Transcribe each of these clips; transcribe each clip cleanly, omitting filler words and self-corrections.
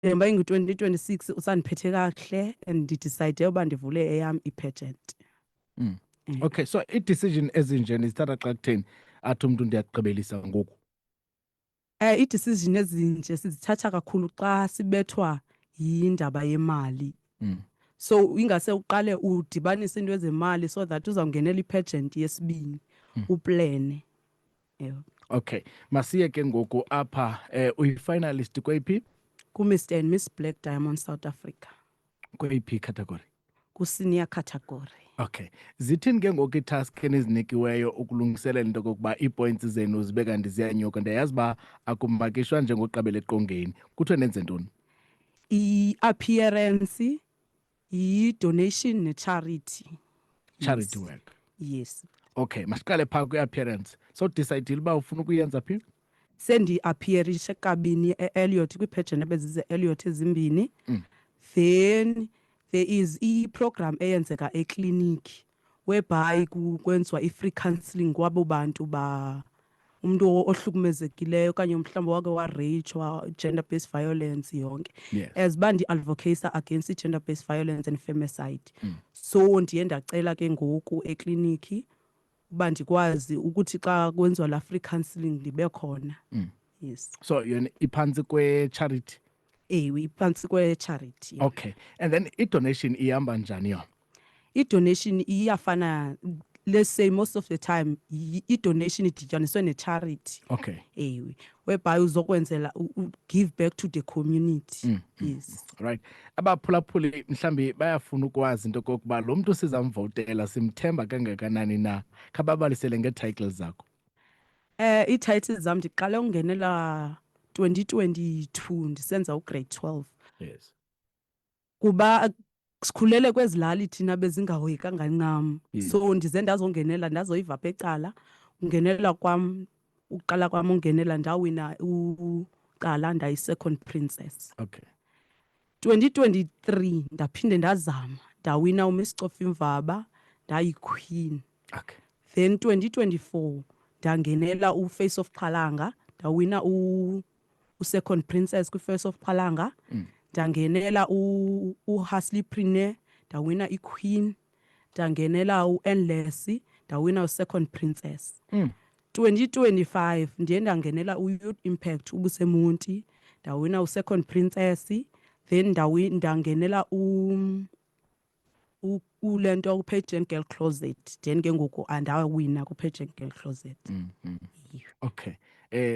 njengoba ingu-2026 usandiphethe kahle and ndidicide uba ndivule eyam i-pageant. Okay, so i-decision ezinjeni zithatha xa kutheni athi umuntu ndiyaqibelisa ngoku? I-decision ezinje sizithatha kakhulu xa sibethwa yindaba yemali. So ingase uqale udibanise into ezemali so that uzawungenela i-pageant yesibini uplane. Okay, masiye ke ngoku apha uyi-finalist kweyiphi? Ku-Mr and Miss Black Diamond South Africa. Kweyiphi category? Ku-senior category. Okay, zithini ke ngoku itask enizinikiweyo ukulungiselela into kokuba ii-points zenu zibe kanti ziyanyuka? Ndiyayazi uba akumbakishwa njengoqabela eqongeni, kuthiwe nenze ntoni? I-appearance, i-donation ne-charity. Charity work. Yes. Okay, masiqale phaa kwi-appearance. So decide uba ufuna ukuyenza phi? Sendi-appearishe kabini e-Elliot kwi-pageant ebezize Elliot ezimbini. Then there is i-program eyenzeka ekliniki whereby kwenziwa i-free counselling kwabo bantu ba umuntu ohlukumezekileyo okanye mhlawumbi wake wareyitshwa gender based violence yonke. As uba ndi-advocata against i-gender based violence and femicide. So ndiye ndacela ke ngoku ekliniki uba ndikwazi ukuthi xa kwenziwa la free counselling ndibe khona. Yes. So yona iphantsi kwe-charity? Ewe, iphantsi kwe-charity. Okay, and then i-donation ihamba njani yona? I-donation iyafana, let's say most of the time i-donation idityaniswe ne-charity. Okay. Ewe, whereby uzokwenzela give back to the community. Yes. Right. Abaphulaphuli mhlambi bayafuna ukwazi into kokuba lo muntu sizamvotela simthemba kangakanani na? Khababalisele nge-titles zakho. Ii-titles zam ndiqale ukungenela 2022 ndisenza ugrade 12. Yes. Kuba sikhulele kwezilali thina bezingahoyekanga ncam. So ndize ndazongenela ndazoyiva apha ecala. Ungenela kwam, uqala kwam ungenela ndawina uqala ndayi-second princess. Okay. 2023 ndaphinde ndazama ndawina uMiss Cofimvaba ndayi-queen. Okay. Then 2024 ndangenela uFace of Xalanga ndawina u-second princess kwi-Face of Xalanga. Ndangenela uHusley Prine ndawina i-queen. Ndangenela u-Endless ndawina u-second princess. 2025 ndiye ndangenela u-Youth Impact uBusemonti ndawina u-second princess. Then ndangenela ulento ku-Pageant Girl Closet. Then ke ngoku andawina ku-Pageant Girl Closet. Okay.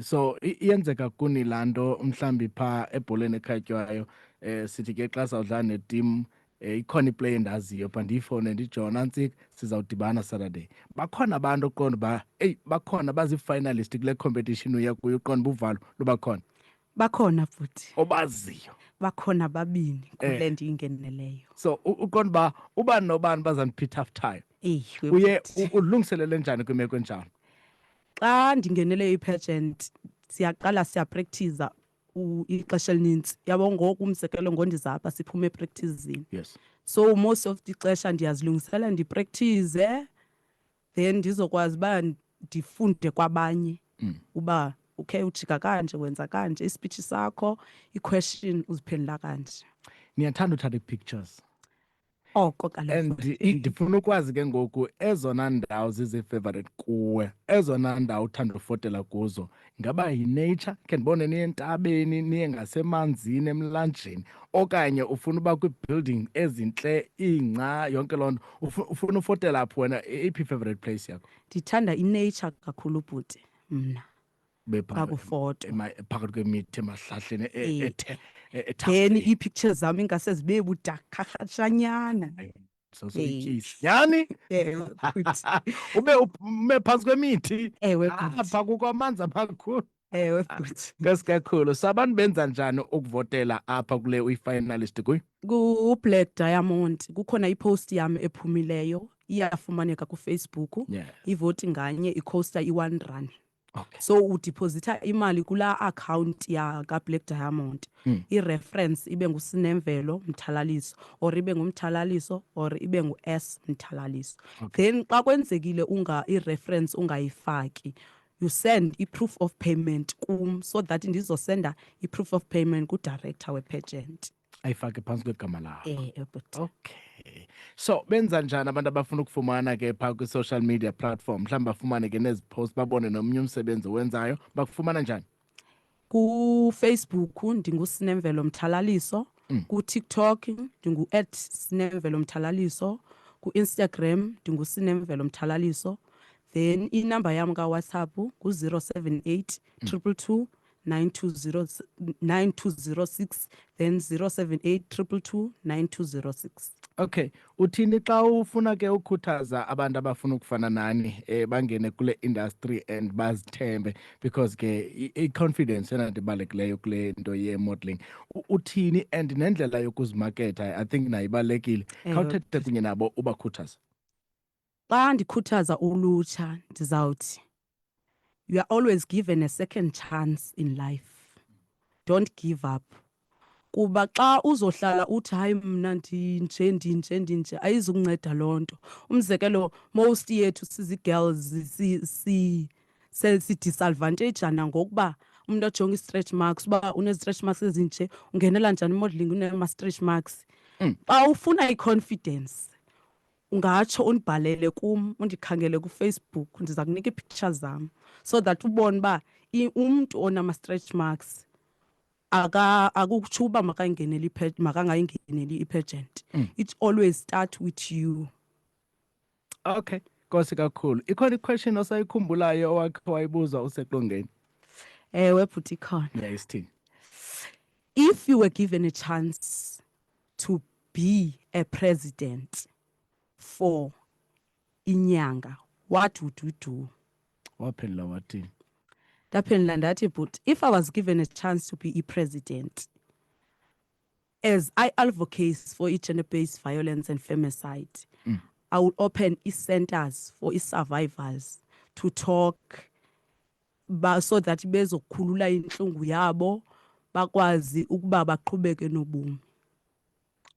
So iyenzeka kuni lanto mhlambi pha ebholeni ekhatywayo sithi ke xa sawudlala neteam ikhona iplay endaziyo pha ndiyifone ndijona ntsik sizawudibana Saturday. Bakhona abantu oqonda uba bakhona bazi-finalist kule competition uya kuyo uqonda uba uvalo luba khona? Bakhona futhi. Obaziyo? Bakhona babini kule ndiyingeneleyo. So uqonda uba ubani nobani bazaniphithafuthayo? Uye ulungiselele njani kwimeko enjalo? Xa ndingenele i-pageant siyaqala siyapractiza ixesha elinintsi. Yabo ngoku umzekelo ngondiza apha siphume epracticini. Yes. So most of ixesha ndiyazilungisela ndipractize then ndizokwazi uba ndifunde kwabanye uba okay ujika kanje wenza kanje ispeech sakho i-question uziphendula kanje. Niyathanda uthatha i-pictures? Oko kaloku. And ndifuna ukwazi ke ngoku ezona ndawo zizi-favorite kuwe, ezona ndawo uthanda ufotela kuzo ngaba yi-nature, khe ndibone niye entabeni, niye ngasemanzini, emlanjeni, okanye ufuna uba kwi-building ezintle, ingca, yonke loo nto, ufuna ufotela apho wena, iphi i-favorite place yakho? Ndithanda i-nature kakhulu bhuti mna. Bakufoto. Phakathi kwemithi emahlahleni ethe. Then ii-pictures zami ingase zibe budakharhatshanyana. Yani? Ume phantsi kwemithi? Ewe apha kukho amanzi amakhulu. Ewe futhi. Ngesikakhulu. So abantu benza njani ukuvotela apha kule uyi-finalist kuyo? Ku-Black Diamond kukhona ipost yami ephumileyo iyafumaneka kuFacebook. Ivoti nganye ikhosta i-R1. Okay. So udiposita imali kula account ya ka-Black Diamond. I-reference ibe nguSinemvelo Mthalaliso or ibe nguMthalaliso or ibe ngu-S Mthalaliso. Then xa kwenzekile i-reference ungayifaki you send i-proof of payment kum so that ndizosenda i-proof of payment ku-director we-pageant. ayifake phansi kwegama lakho. Bhuti. Okay. So benza njani abantu abafuna ukufumana ke phaa kwi-social media platform mhlawumbi bafumane ke nezi post babone nomnye umsebenzi owenzayo bakufumana njani? KuFacebook ndinguSinemvelo Mthalaliso, kuTikTok ndingu@Sinemvelo Mthalaliso, kuInstagram ndinguSinemvelo Mthalaliso. Then inamba yam kaWhatsApp ku-078 222 9206, then 078 222 9206. Okay, uthini xa ufuna ke ukhuthaza abantu abafuna ukufana nani bangene kule industry and bazithembe because ke i-confidence yona nto ibalulekileyo kule nto ye-modeling. Uthini and nendlela yokuzimaketha I think nayo ibalulekile. Khawuthethe kunye nabo ubakhuthaza. Xa ndikhuthaza ulutsha ndizawuthi you are always given a second chance in life. Don't give up. Kuba xa uzohlala uthi hayi mna ndinje ayizukunceda loo nto. Umzekelo most yethu sizi-girls si-disadvantageana ngokuba umuntu ojonga i-stretch marks uba une-stretch marks ezinje ungenela njani imodeling unema-stretch marks. Xa ufuna i-confidence ungatsho undibhalele kum undikhangele kuFacebook ndiza kunika ii-pictures zam so that ubone uba umntu onama-stretch marks akukutsho uba makangayingeneli i-pageant. It always start with you. Okay, Nkosi kakhulu. Ikhona i-question osayikhumbulayo owakhe wayibuza useqongeni? Ewe bhuti ikhona. Isithini? If you were given a chance to be a president for inyanga, what would you do? Waphendula wathini? Ndaphendula ndathi but if I was given a chance to be a president, as I advocate for gender-based violence and femicide, I would open centers for survivors to talk so that bezokhulula inhlungu yabo bakwazi ukuba baqhubeke nobomi.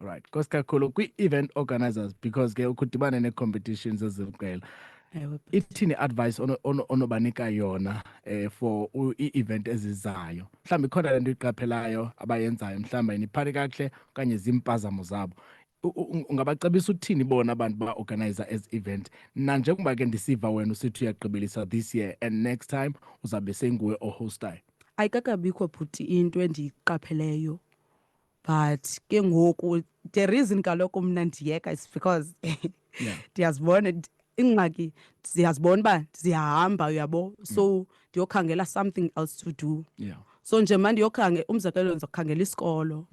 Right. Nkosi kakhulu kwi-event organizers because ke ukudibana nee-competitions eziqela. Ithini advice onobanika yona for i-event ezizayo? Mhlawumbi ikhona le nto iqaphelayo abayenzayo mhlawumbi ayiniphani kakuhle okanye ziimpazamo zabo. Ungabacebisa uthini bona abantu ba-organizer as event nanjengoba ke ndisiva wena usithi uyagqibelisa this year and next time uzabe senguwe ohostayo? Ayikakabikho bhuti into endiyiqapheleyo, but ke ngoku the reason kaloku mna ndiyeka is because ndiyazibona ingxaki ziyazibona uba ziyahamba uyabo so ndiyokhangela something else to do. So nje manje umzekelo ndizokhangela isikolo,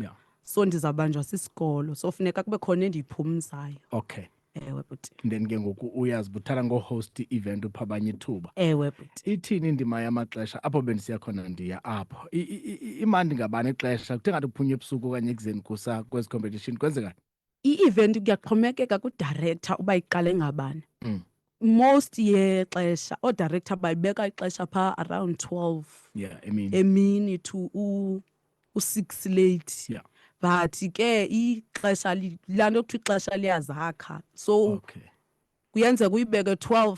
so ndizawubanjwa sisikolo so funeka kube khona endiyiphumzayo. Okay. Ewe bhuti. Then ke ngoku uyazibuthana ngo-host i-event upha abanye ithuba. Ewe bhuti. Ithini indima yamaxesha apho bendisiya khona ndiya apho imandi ngabani ixesha kuthe ngathi kuphunywa ebusuku okanye ekuzeni kusa kwezi competition kwenzekani? I-event kuyaxhomekeka ku-director uba iqale ngabani. Most yexesha o-director bayibeka ixesha phaa around 12 emini to u-6 late. But ke ixesha laa nto kuthiwa ixesha liyazakha so kuyenzeka uyibeke 12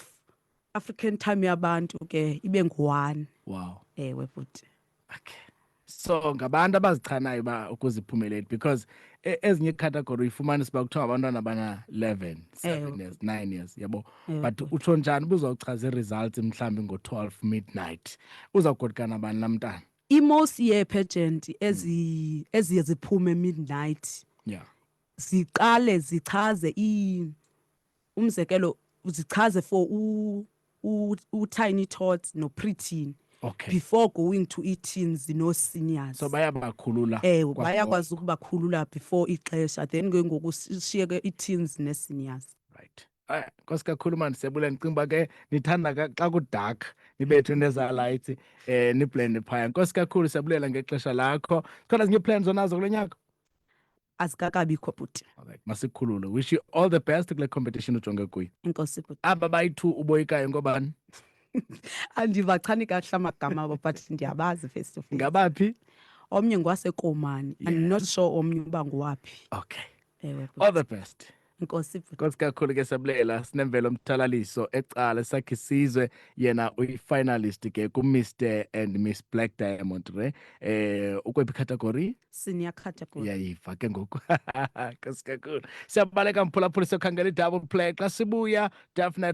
African time yabantu ke ibe ngu-1. Wow. Ewe bhuti. Okay. So ngabantu abazichanayo ba ukuziphumelela because ezinye icategory uyifumanisa uba kuthiwa abantwana bana-11 7 years 9 years yabo but utsho njani ubuzawuchaza i-results mhlawumbi ngo-12 midnight uzawugodukana nabani laa mntana? I-most yee-pageant eziye ziphume midnight ziqale zichaze umzekelo zichaze for u-tiny tots no-preteen. Okay. Before going to ii-teens no-seniors. So bayabakhulula. Bayakwazi ukubakhulula before ixesha then ke ngoku sishiyeke ii-teens ne-seniors. Right. Nkosi kakhulu mani siyabula ndicinga uba ke nithanda xa kudark nibethwe neza-lights niblende phaya. Nkosi kakhulu siyabulela ngexesha lakho. Zikhona ezinye plans onazo kule nyaka? Azikakabikho bhuti. Alright, masikhulule. Wish you all the best kule competition ujonge kuyo. Enkosi bhuti. Aba bayi-2 uboyikayo ngobani? Andivachani kakuhle amagama abo but ndiyabazi face to face. Ngabaphi? Omnye ngwaseKomani. I'm not sure omnye uba nguwaphi. Okay. Ewe. All the best. Inkosi. Nkosi kakhulu ke Sabulela, sinemvelo Mthalaliso ecala sakhe sizwe, yena uyi-finalist ke ku Mr and Miss Black Diamond re. Ukwephi category? Senior category. Yayiva ke ngoku. Nkosi kakhulu. Siyabaleka mphulaphula sokhangela i-double play xa sibuya definitely